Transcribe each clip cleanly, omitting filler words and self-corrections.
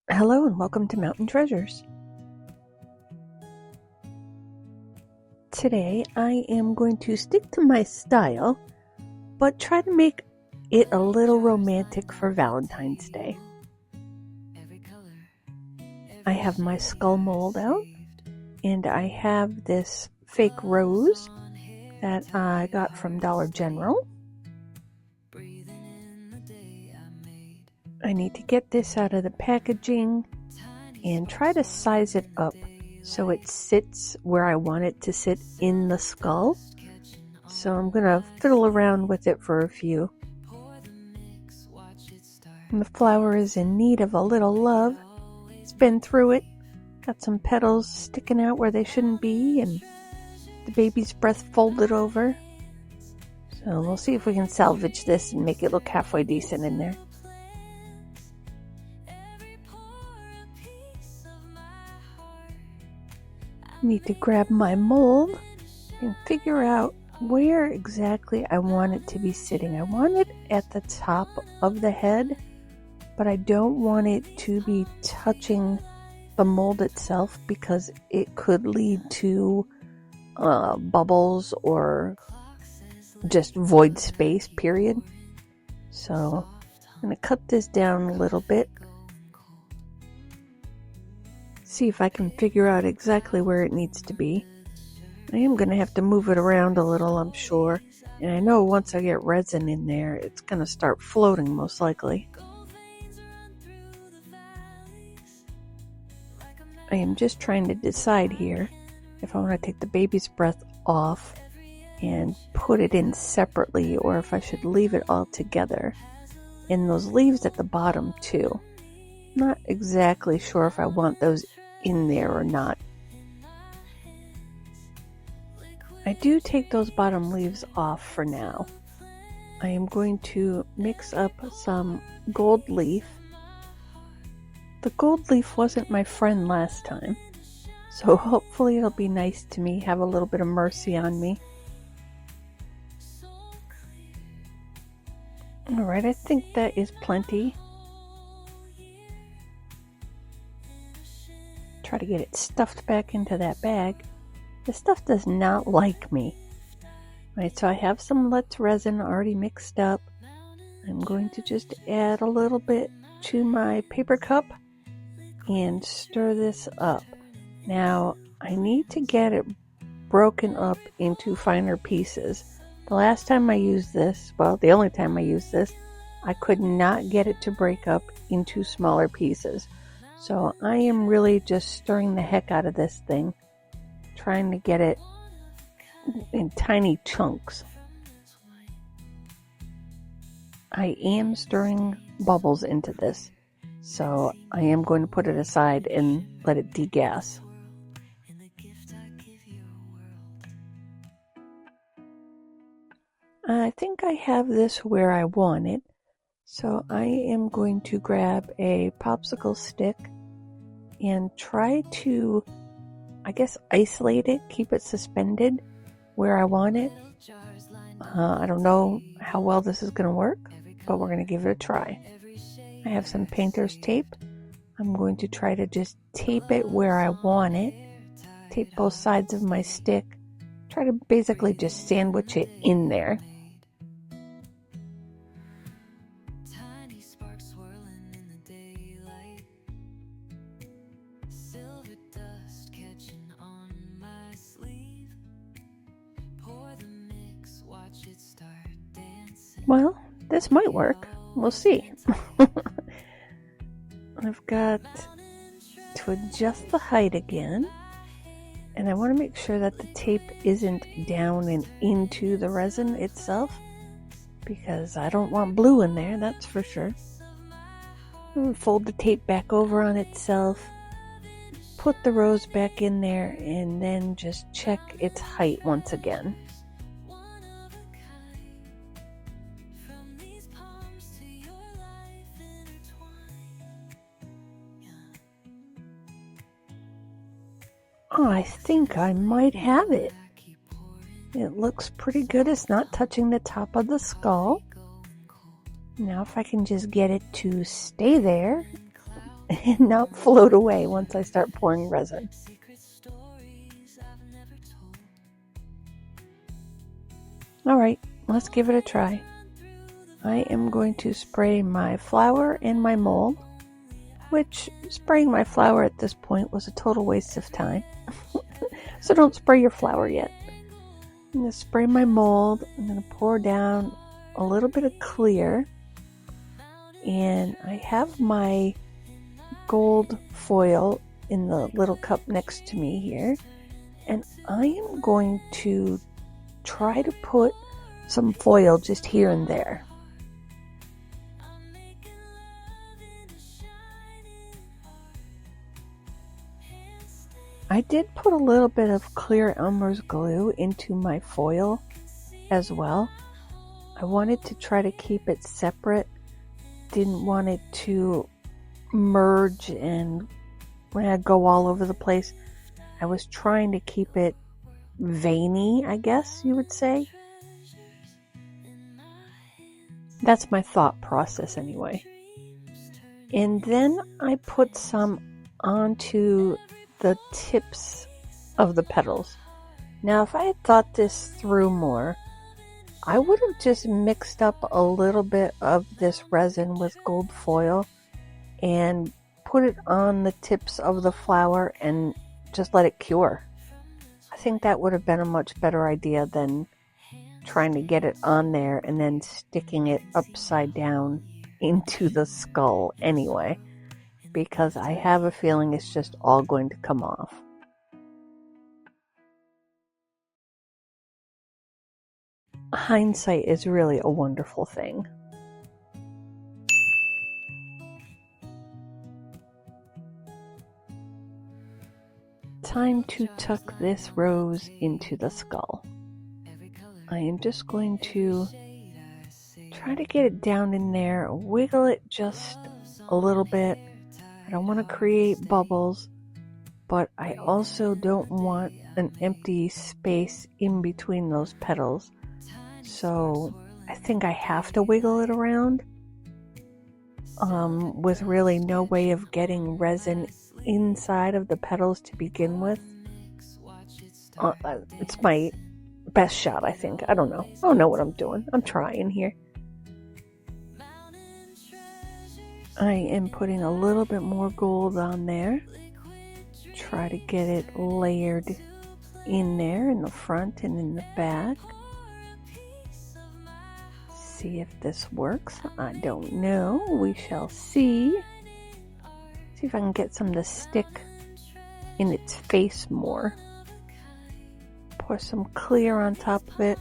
Hello and welcome to MnTTreasures. Today I am going to stick to my style, but try to make it a little romantic for Valentine's Day. I have my skull mold out, and I have this fake rose that I got from Dollar General. I need to get this out of the packaging and try to size it up so it sits where I want it to sit in the skull. So I'm going to fiddle around with it for a few. And the flower is in need of a little love. It's been through it. Got some petals sticking out where they shouldn't be, and the baby's breath folded over. So we'll see if we can salvage this and make it look halfway decent in there. Need to grab my mold and figure out where exactly I want it to be sitting. I want it at the top of the head, but I don't want it to be touching the mold itself because it could lead to bubbles or just void space, period. So I'm going to cut this down a little bit. See if I can figure out exactly where it needs to be. I am going to have to move it around a little, I'm sure. And I know once I get resin in there, it's going to start floating most likely. I am just trying to decide here if I want to take the baby's breath off and put it in separately, or if I should leave it all together. And those leaves at the bottom too. Not exactly sure if I want those in there or not. I do take those bottom leaves off for now. I am going to mix up some gold leaf. The gold leaf wasn't my friend last time, so hopefully it'll be nice to me, have a little bit of mercy on me. Alright, I think that is plenty. Try to get it stuffed back into that bag. The stuff does not like me. Right, so I have some Let's resin already mixed up. I'm going to just add a little bit to my paper cup and stir this up. Now, I need to get it broken up into finer pieces. The last time I used this, well, the only time I used this, I could not get it to break up into smaller pieces. So I am really just stirring the heck out of this thing, trying to get it in tiny chunks. I am stirring bubbles into this, so I am going to put it aside and let it degas. I think I have this where I want it, so I am going to grab a popsicle stick and try to, I guess, isolate it, keep it suspended where I want it. I don't know how well this is going to work, but we're going to give it a try. I have some painter's tape. I'm going to try to just tape it where I want it. Tape both sides of my stick. Try to basically just sandwich it in there. Well, this might work. We'll see. I've got to adjust the height again. And I want to make sure that the tape isn't down and into the resin itself, because I don't want blue in there, that's for sure. Fold the tape back over on itself. Put the rose back in there, and then just check its height once again. Oh, I think I might have it. It looks pretty good. It's not touching the top of the skull. Now if I can just get it to stay there, and not float away once I start pouring resin. Alright, let's give it a try. I am going to spray my flour and my mold, which spraying my flour at this point was a total waste of time. So don't spray your flour yet. I'm going to spray my mold. I'm going to pour down a little bit of clear. And I have my gold foil in the little cup next to me here. And I am going to try to put some foil just here and there. I did put a little bit of clear Elmer's glue into my foil as well. I wanted to try to keep it separate. Didn't want it to merge and go all over the place. I was trying to keep it veiny, I guess you would say. That's my thought process anyway. And then I put some onto the tips of the petals. Now, if I had thought this through more, I would have just mixed up a little bit of this resin with gold foil and put it on the tips of the flower and just let it cure. I think that would have been a much better idea than trying to get it on there and then sticking it upside down into the skull anyway, because I have a feeling it's just all going to come off. Hindsight is really a wonderful thing. Time to tuck this rose into the skull. I am just going to try to get it down in there, wiggle it just a little bit. I don't want to create bubbles, but I also don't want an empty space in between those petals. So I think I have to wiggle it around with really no way of getting resin inside of the petals to begin with. It's my best shot, I think. I don't know. I don't know what I'm doing. I'm trying here. I am putting a little bit more gold on there. Try to get it layered in there in the front and in the back. See if this works. I don't know. We shall see. See if I can get some to stick in its face more. Pour some clear on top of it.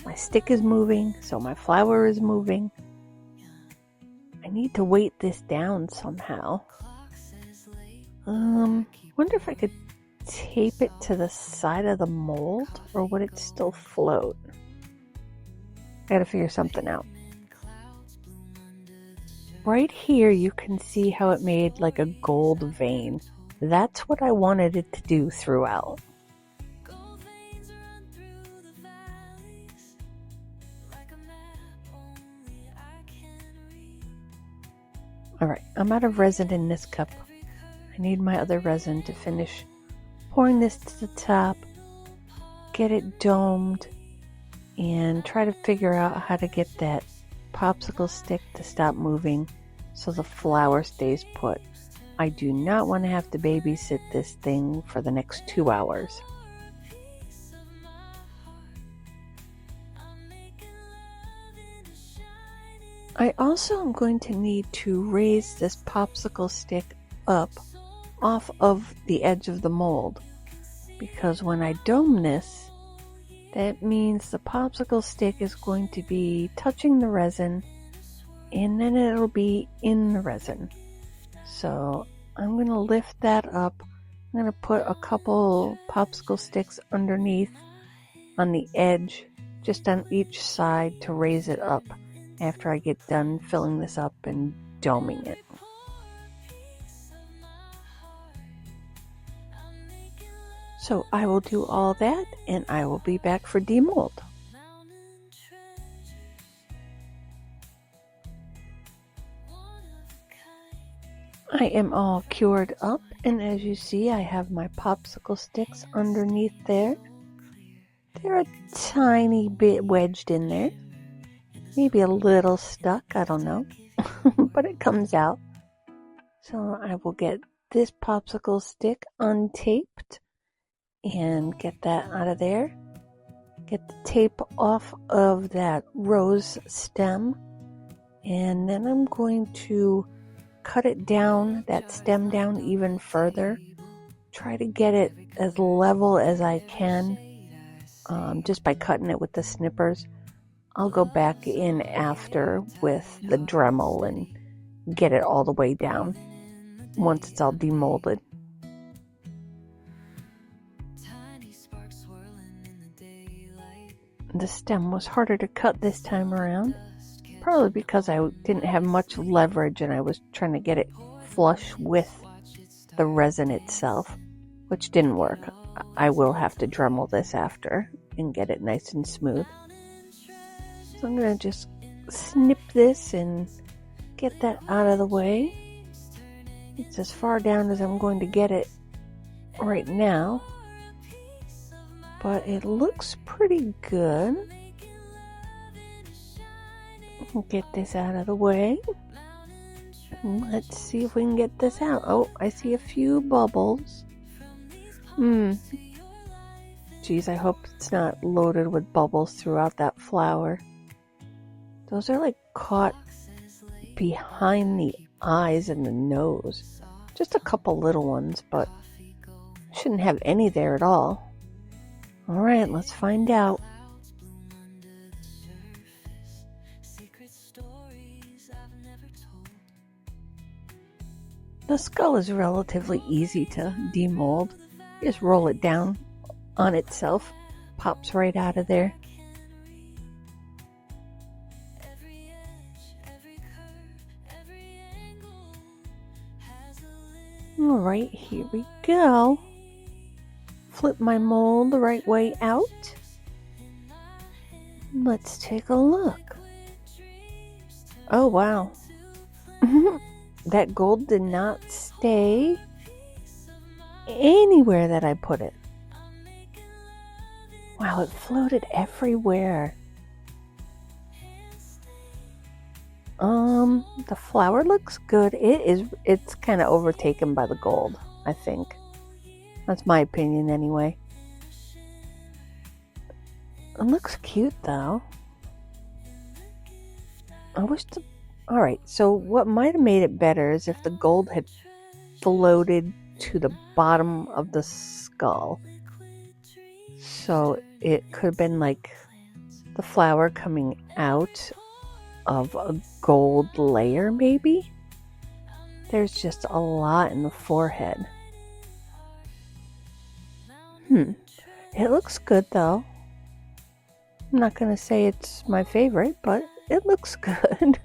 My stick is moving, so my flower is moving. I need to weight this down somehow. Wonder if I could tape it to the side of the mold, or would it still float? I gotta figure something out. Right here you can see how it made like a gold vein. That's what I wanted it to do throughout. Alright, I'm out of resin in this cup. I need my other resin to finish pouring this to the top, get it domed, and try to figure out how to get that popsicle stick to stop moving so the flower stays put. I do not want to have to babysit this thing for the next 2 hours. I also am going to need to raise this popsicle stick up off of the edge of the mold, because when I dome this, that means the popsicle stick is going to be touching the resin and then it'll be in the resin. So I'm going to lift that up. I'm going to put a couple popsicle sticks underneath on the edge, just on each side, to raise it up after I get done filling this up and doming it. So I will do all that and I will be back for demold. I am all cured up, and as you see, I have my popsicle sticks underneath there. They're a tiny bit wedged in there. Maybe a little stuck, I don't know. But it comes out. So I will get this popsicle stick untaped and get that out of there. Get the tape off of that rose stem. And then I'm going to cut it down, that stem down even further. Try to get it as level as I can, just by cutting it with the snippers. I'll go back in after with the Dremel and get it all the way down once it's all demolded. The stem was harder to cut this time around. Probably because I didn't have much leverage and I was trying to get it flush with the resin itself, which didn't work. I will have to Dremel this after and get it nice and smooth. So I'm going to just snip this and get that out of the way. It's as far down as I'm going to get it right now, but it looks pretty good. Get this out of the way. Let's see if we can get this out. Oh, I see a few bubbles. Geez, I hope it's not loaded with bubbles throughout that flower. Those are like caught behind the eyes and the nose. Just a couple little ones, but shouldn't have any there at all. Alright, let's find out. The skull is relatively easy to demold. You just roll it down on itself, pops right out of there. Alright, here we go. Flip my mold the right way out. Let's take a look. Oh wow. That gold did not stay anywhere that I put it. Wow, it floated everywhere. The flower looks good. It's kind of overtaken by the gold, I think. That's my opinion anyway. It looks cute though. Alright, so what might have made it better is if the gold had floated to the bottom of the skull. So it could have been like the flower coming out of a gold layer, maybe? There's just a lot in the forehead. It looks good though. I'm not going to say it's my favorite, but it looks good.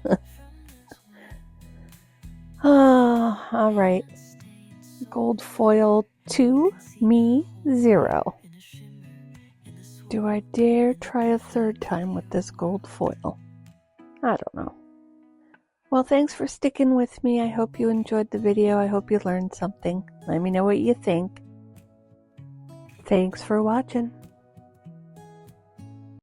Alright. Gold foil 2, me 0. Do I dare try a third time with this gold foil? I don't know. Well, thanks for sticking with me. I hope you enjoyed the video. I hope you learned something. Let me know what you think. Thanks for watching.